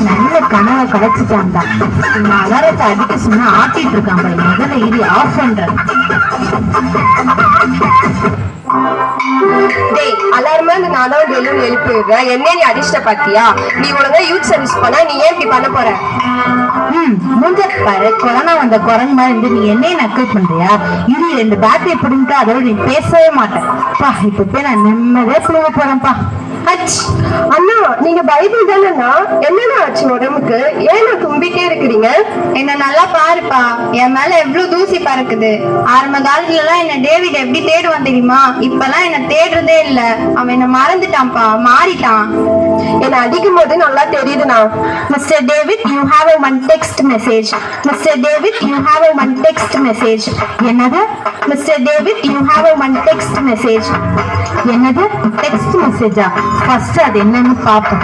நல்ல கனவை கலைச்சிட்டான் தான். அலாரத்தை அடிக்க சொன்னா ஆட்டிட்டு இருக்கான் பாரு. முதல்ல இது ஆஃப் பண்றேன். அலாரமா நான் தான் டெய்லியும் எழுப்பி விடுறேன். என்ன நீ அடிஷ்ட பாத்தியா? நீ ஒழுங்கா யூத் சர்வீஸ் பண்ணா நீ ஏன் இப்படி பண்ண போற? மூஞ்ச பாரு, கொரோனா வந்த குரங்கு மாதிரி இருந்து நீ என்னையும் நக்கல் பண்றியா? இது 2 பேட்டரி பிடிங்கிட்டு அதோட நீ பேசவே மாட்டேன். இப்ப போய் நான் நிம்மதியா தூங்க போறேன்ப்பா. அண்ணா, நீங்க பைபிள் தானேண்ணா? என்னண்ணா ஆச்சு உடம்புக்கு? ஏன் நான் தும்பிட்டே இருக்கிறீங்க? என்ன நல்லா பாருப்பா, என் மேல எவ்வளவு தூசி பறக்குது. ஆரம்ப காலத்துல எல்லாம் என்ன டேவிட் எப்படி தேடுவான் தெரியுமா? இப்பெல்லாம் என்ன தேடுறதே இல்ல. அவன் என்ன மறந்துட்டான்ப்பா, மாறிட்டான். என்ன அடிக்கும் போது நல்லா தெரியுதுண்ணா. Mister David, you have a one text message. Mister David, you have a one text message. என்னது? Mister David, you have a one text message. என்னது? டெக்ஸ்ட் மெசேஜா? ஃபர்ஸ்ட் அது என்னன்னு பாப்போம்.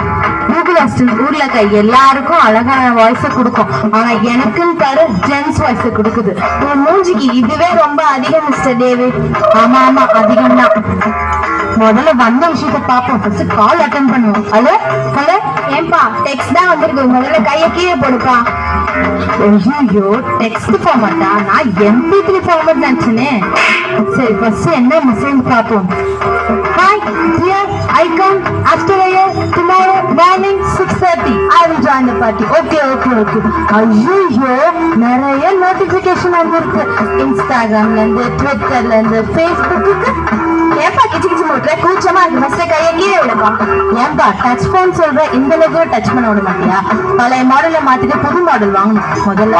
கூகுள் அசிஸ்டன்ட் ஊர்ல இருக்க எல்லாருக்கும் அழகான வாய்ஸ் கொடுக்கும். ஆனா எனக்குன்னு பாரு ஜென்ஸ் வாய்ஸ் கொடுக்குது. உன் மூஞ்சிக்கு இதுவே ரொம்ப அதிகம் மிஸ்டர் டேவிட். ஆமா ஆமா அதிகம் தான். முதல்ல வந்த விஷயத்த பாப்போம். ஃபர்ஸ்ட் கால் அட்டெண்ட் பண்ணுவோம். Hello hello. ஏன்பா டெக்ஸ்ட் தான் வந்திருக்கு, முதல்ல கைய கீழே போடுப்பா. ஐயோ, டெக்ஸ்ட் ஃபார்மட்டா? நான் MP3 ஃபார்மட் நினைச்சேனே. சரி ஃபர்ஸ்ட் என்ன மெசேஜ் பாப்போம். Hi dear, I come Australia tomorrow morning 6:30. I will join the party. Okay. ஐயோ, நிறைய நோட்டிபிகேஷன் வந்திருக்கு. இன்ஸ்டாகிராம்ல இருந்து, ட்விட்டர்ல இருந்து, ஃபேஸ்புக்கு. ஏன்பா கிச்சு கிச்சு போட்டுற? கூச்சமா இருக்கு. ஃபர்ஸ்ட் கைய கீழே விடுப்பா. ஏன்பா டச் போன் சொல்ற? இந்த அளவுக்கு டச் பண்ண விட மாட்டியா? பழைய மாடலை மாத்திட்டு புது மாடல் வாங்கணும். முதல்ல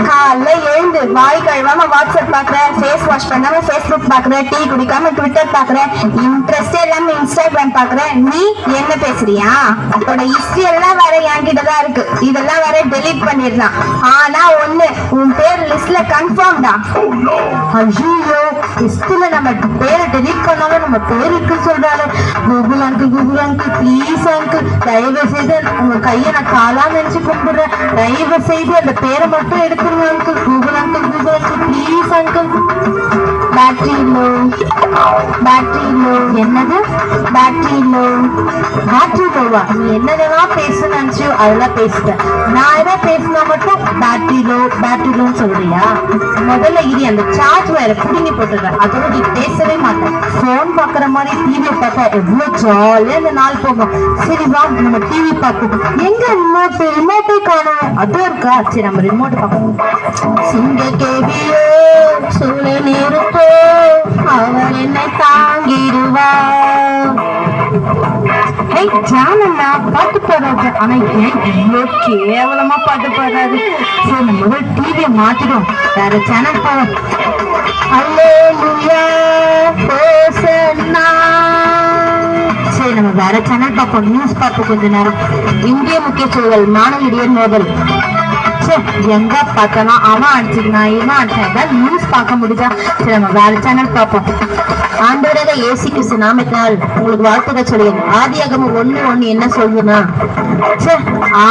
காலைல எழுந்து வாய் கழுவாம வாட்ஸ்அப் பாக்குறேன், ஃபேஸ் வாஷ் பண்ணாம ஃபேஸ்புக் பாக்குறேன், டீ குடிக்காம ட்விட்டர் பாக்குறேன், இன்ட்ரெஸ்டே இல்லாம இன்ஸ்டாகிராம் பாக்குறேன். நீ என்ன பேசுறியா? உன்னோட ஹிஸ்டரி எல்லாம் வேற என்கிட்ட தான் இருக்கு. இதெல்லாம் வேற டெலீட் பண்ணிடலாம். ஆனா ஒண்ணு, உன் பேர் லிஸ்ட்ல கன்ஃபார்ம்டா. ஐயோ, லிஸ்ட்ல நம்ம பேரை டெலீட் பண்ணாலும் நம்ம பேர் இருக்கு சொல்றாரு. கூகுள் அங்கிள் ப்ளீஸ் அங்கிள், தயவு செய்து உங்க கையை நான் காலா நினைச்சு கும்பிடுறேன். தயவு செய்து அந்த பேரை மட்டும் எடுத்துருங்க uncle. Google uncle please uncle. Battery low. என்னது? பேட்டரி லோவா? நீ என்னதெல்லாம் பேச நினைச்சியோ அதெல்லாம் பேசுறேன். நான் எதாவது பேசினா மட்டும் பேட்டரி லோன்னு சொல்றியா? முதல்ல இது அந்த சார்ஜ் வேற புடிங்கி போட்டுறேன். அதோட நீ பேசவே மாட்டேன். போன் பாக்குற மாதிரி டிவி பார்த்தா எவ்வளவு ஜாலியா இந்த நாள் போகும். சரி வா நம்ம டிவி பார்ப்போம். எங்க ரிமோட்டை காணும்? அதுவும் இருக்கா? சரி நம்ம ரிமோட் பார்ப்போம். சிங்க கேவியோ சூழ நிறுத்தோ, அவர் என்னை தாங்கிடுவா. ஜானண்ணா பாட்டு பாடுறாரு. ஆனா ஏன் இவ்வளோ கேவலமா பாட்டு பாடுறாரு? சரி நம்ம டிவியை மாத்திடும், வேற சேனல் போவோம். சரி நம்ம வேற சேனல் பார்ப்போம். நியூஸ் பார்ப்போம் கொஞ்ச நேரம். இந்திய முக்கிய சூழல், மாணவியர் மோதல். எங்க பார்த்தனா அவன் அடிச்சுக்கினான் இவன் அடிச்சான். நியூஸ் பார்க்க முடிஞ்சா? சரி நம்ம வேற சேனல் பார்ப்போம். ஆண்டவராக இயேசு கிறிஸ்து நாமத்தினால் உங்களுக்கு வாழ்த்துக்கள் சொல்லுங்க. ஆதியாகமம் 1:1 என்ன சொல்லுன்னா,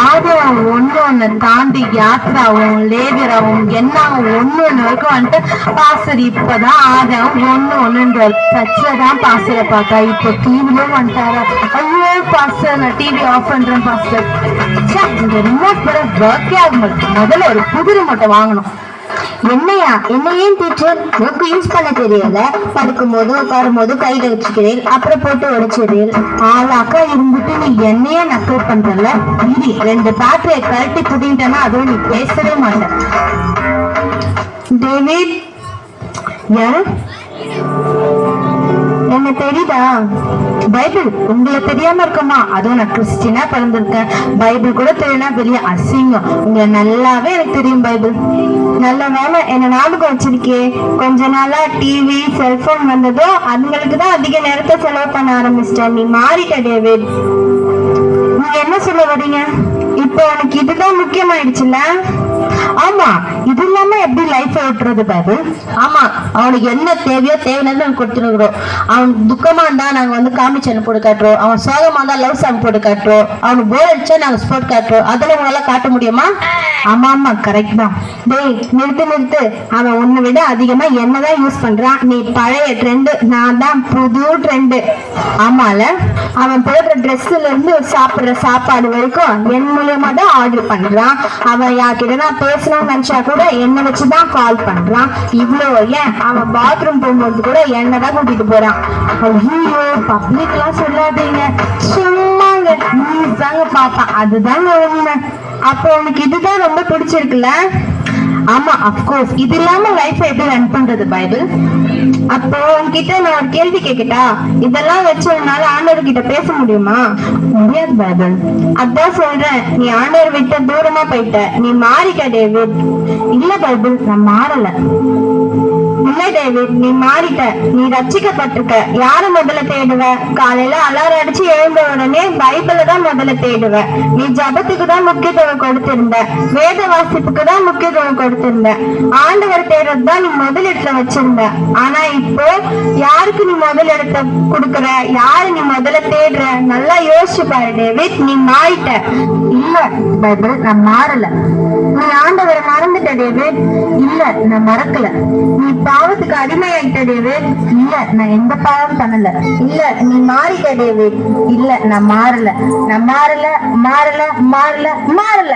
ஆதியாகமம் 1:1 தாண்டி யாத்திராவும் லேவியராவும் என்னாவும் 1:1 வரைக்கும் வந்துட்டு பாஸ்டர் இப்பதான் ஆதியாகமம் 1:1 சர்ச்சில்தான் பாஸ்டரை பார்த்தா. இப்போ டிவிலும் வந்துட்டாரா? ஐயோ பாஸ்டர், நான் டிவி ஆஃப் பண்றேன் பாஸ்டர். இந்த ரிமோட் வர ஒர்க்கே ஆக மாட்டேன். முதல்ல ஒரு புது ரிமோட்டை வாங்கணும். என்னையா என்னையும் டீச்சர் புக்கு யூஸ் பண்ண தெரியல. படுக்கும் போது உட்காரும் போது கையில வச்சுக்கிறேன், அப்புறம் போட்டு உடைச்சிடுறேன். ஆளாக்கா இருந்துட்டு நீ என்னையே நக்கல் பண்றல. இது 2 பேட்டரியை கழட்டி புட்டிட்டேன்னா அதுவும் நீ பேசவே மாட்டேன். டேவிட் யாரு? என்ன தெரியுதா? பைபிள் உங்களை தெரியாம இருக்குமா? அதுவும் நான் கிறிஸ்டினா பிறந்திருக்கேன். பைபிள் கூட தெரியனா பெரிய அசிங்கம். உங்களை நல்லாவே எனக்கு தெரியும் பைபிள். நல்ல வேலை என்ன ஞாபகம் வச்சிருக்கே. கொஞ்ச நாளா டிவி செல்போன் வந்ததோ அதுங்களுக்கு தான் அதிக நேரத்தை செலவு பண்ண ஆரம்பிச்சிட்டேன். நீ மாறிட்ட டேவிட். நீங்க என்ன சொல்ல வரீங்க? இப்போ உனக்கு இதுதான் முக்கியமாயிடுச்சுல்ல? ஆமா, இது இல்லாம எப்படி லைஃப் ஓட்டுறது பைபிள்? ஆமா, அவனுக்கு என்ன தேவையோ தேவையில்லை கொடுத்துருக்கிறோம். அவன் துக்கமா இருந்தா நாங்க காமெடி சேனல் போட்டு காட்டுறோம். அவன் சோகமா இருந்தா லவ் சாங் போட்டு காட்டுறோம். அவனுக்கு போர் அடிச்சா நாங்க ஸ்போர்ட் காட்டுறோம். அதெல்லாம் உங்களால காட்ட முடியுமா? ஆமா ஆமா கரெக்ட் தான். டேய் நிறுத்து நிறுத்து. அவன் உன்னை விட அதிகமா என்னதான் யூஸ் பண்றான். நீ பழைய ட்ரெண்ட், நான் தான் புது ட்ரெண்ட். ஆமால, அவன் போடுற ட்ரெஸ்ல இருந்து சாப்பிடுற சாப்பாடு வரைக்கும் என் மூலியமா தான் ஆர்டர் பண்றான். அவன் யார்கிட்ட நான் பேசணும்னு நினைச்சா கூட என்னை வச்சுதான் கால் பண்றான். இவ்வளோ ஏன் அவன் பாத்ரூம் போகும்போது கூட என்னதான் கூட்டிட்டு போறான். ஐயோ பப்ளிக்லாம் சொல்லாதீங்க, சும்மாங்க நியூஸ் தாங்க பார்ப்பேன், அதுதாங்க உண்மை. அப்போ உனக்கு இதுதான் ரொம்ப பிடிச்சிருக்குல்ல? ஆமா அப்கோர்ஸ், இது இல்லாம லைஃப் எப்படி ரன் பண்றது பைபிள்? அப்போ உன்கிட்ட நான் ஒரு கேள்வி கேட்கட்டா? இதெல்லாம் வச்சு உன்னால ஆண்டவர் கிட்ட பேச முடியுமா? முடியாது பைபிள். அதான் சொல்றேன், நீ ஆண்டவர் விட்டு தூரமா போயிட்ட. நீ மாறிட்ட டேவிட். இல்ல பைபிள், நான் மாறல. இல்ல டேவிட், நீ மாறிட்ட. நீ ரட்சிக்கப்பட்டிருக்க. யார முதல்ல தேடுவ? காலையில அலாரம் அடிச்சு எழுந்த உடனே பைபிள தான் முதல்ல தேடுவ. நீ ஜபத்துக்கு தான் முக்கியத்துவம் கொடுத்திருந்த. வேத வாசிப்புக்கு தான் முக்கியத்துவம் கொடுத்திருந்த. ஆண்டவர் தேடுறது தான் நீ முதல் இடத்துல வச்சிருந்த. ஆனா இப்போ யாருக்கு நீ முதல் இடத்த கொடுக்கற? யாரு நீ முதல்ல தேடுற? நல்லா யோசிச்சு பாரு டேவிட், நீ மாறிட்ட. இல்ல பைபிள், நான் மாறல. நீ ஆண்டவரை மறந்துட்ட டேவிட். இல்ல நான் மறக்கல. நீ பாவத்துக்கு அடிமையாயிட்ட டேவிட். இல்ல நான் எந்த பாவம் பண்ணல. இல்ல நீ மாறிட்ட டேவிட். இல்ல நான் மாறல. நான் மாறல மாறல மாறல மாறல.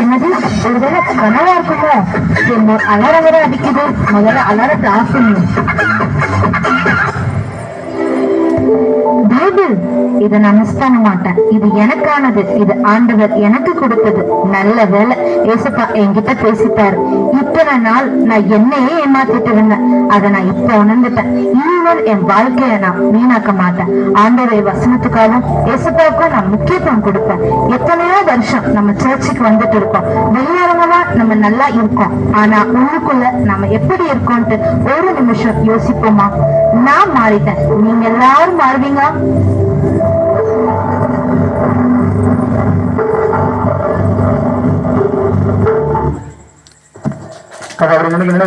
என்னது, ஒருவேளை கனவா இருக்குமோ? என்ன அலாரம் வர அடிக்குது, முதல்ல அலாரத்தை ஆஃப் பண்ணு. பைபிள், இதை நான் மிஸ் பண்ண மாட்டேன். இது எனக்கானது, இது ஆண்டவர் எனக்கு கொடுத்தது. நல்ல வேலை ஏசப்பா என்கிட்ட பேசிட்டாரு. இத்தனை நாள் நான் என்னையே ஏமாத்திட்டு இருந்தேன், அதை நான் இப்ப உணர்ந்துட்டேன். இனிமேல் என் வாழ்க்கைய நான் வீணாக்க மாட்டேன். ஆண்டவருடைய வசனத்துக்காகவும் ஏசப்பாவுக்கும் நான் முக்கியத்துவம் கொடுப்பேன். எத்தனையோ வருஷம் நம்ம சர்ச்சுக்கு வந்துட்டு இருக்கோம். வெளியாரங்களா நம்ம நல்லா இருக்கோம், ஆனா உள்ளுக்குள்ள நம்ம எப்படி இருக்கோம்ட்டு ஒரு நிமிஷம் யோசிப்போமா? நான் மாறிட்டேன், நீங்க எல்லாரும் மாறுவீங்க. அவருக்கு என்ன